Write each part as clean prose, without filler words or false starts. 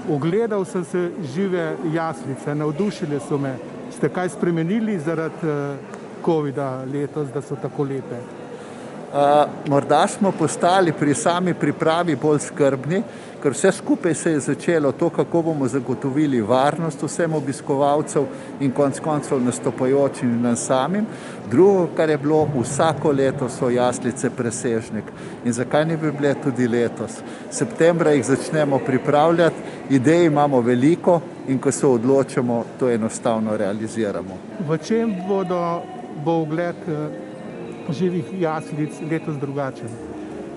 Ogledal sem se žive jaslice, navdušile so me. Ste kaj spremenili zaradi covida letos, da so tako lepe? Morda smo postali pri sami pripravi bolj skrbni, ker vse skupaj se je začelo to, kako bomo zagotovili varnost vsem obiskovalcev in konec koncev nastopajočim in nam samim. Drugo, kar je bilo, vsako leto so jaslice presežnik. In zakaj ne bi bile tudi letos? Septembra jih začnemo pripravljati, idej imamo veliko in ko se odločimo, to enostavno realiziramo. V čem bo ogled živih jaslic letos drugačen?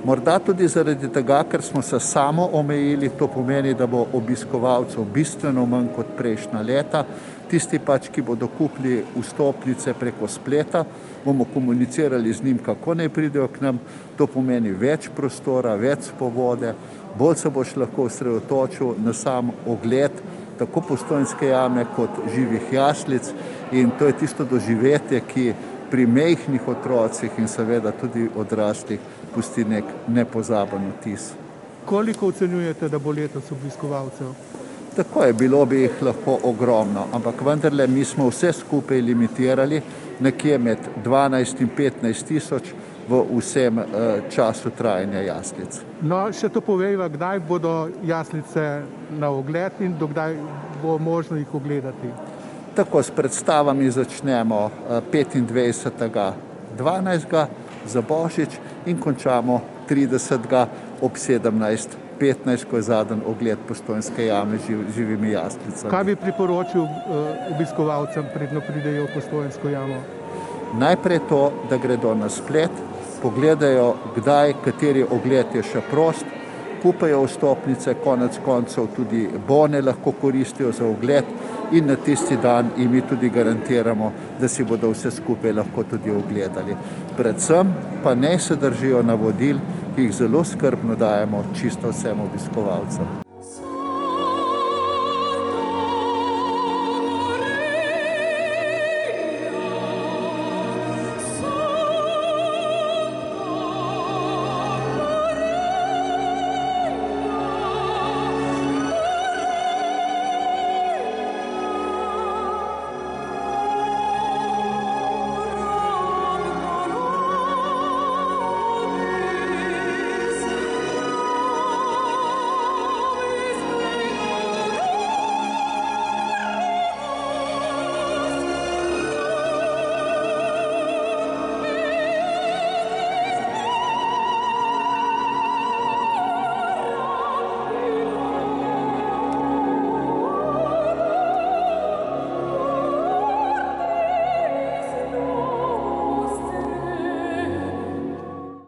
Morda tudi zaradi tega, ker smo se samo omejili, to pomeni, da bo obiskovalcev bistveno manj kot prejšnja leta. Tisti ki bodo kupili vstopnice preko spleta, bomo komunicirali z njim, kako naj pridejo k nam. To pomeni več prostora, več svobode, bolj se boš lahko osredotočil na sam ogled tako Postojnske jame kot živih jaslic in to je tisto doživetje, ki pri majhnih otrocih in seveda tudi odraslih pusti nek nepozaben vtis. Koliko ocenjujete, da bo letos obiskovalcev? Tako je, bilo bi jih lahko ogromno, ampak vendarle mi smo vse skupaj limitirali nekje med 12 in 15 tisoč v vsem času trajanja jaslic. No, še to povejva, kdaj bodo jaslice na ogled in do kdaj bo možno jih ogledati? Tako s predstavami začnemo 25. 12. za Božič in končamo 30. ob 17:15, ko je zadnji ogled Postojnske jame z živimi jaslicami. Kaj bi priporočil obiskovalcem, predno pridejo v Postojnsko jamo? Najprej to, da gredo na splet, pogledajo, kdaj, kateri ogled je še prost, kupajo vstopnice, konec koncev tudi bone lahko koristijo za ogled in na tisti dan in mi tudi garantiramo, da si bodo vse skupaj lahko tudi ogledali. Predvsem pa naj se držijo navodil, ki jih zelo skrbno dajemo čisto vsem obiskovalcem.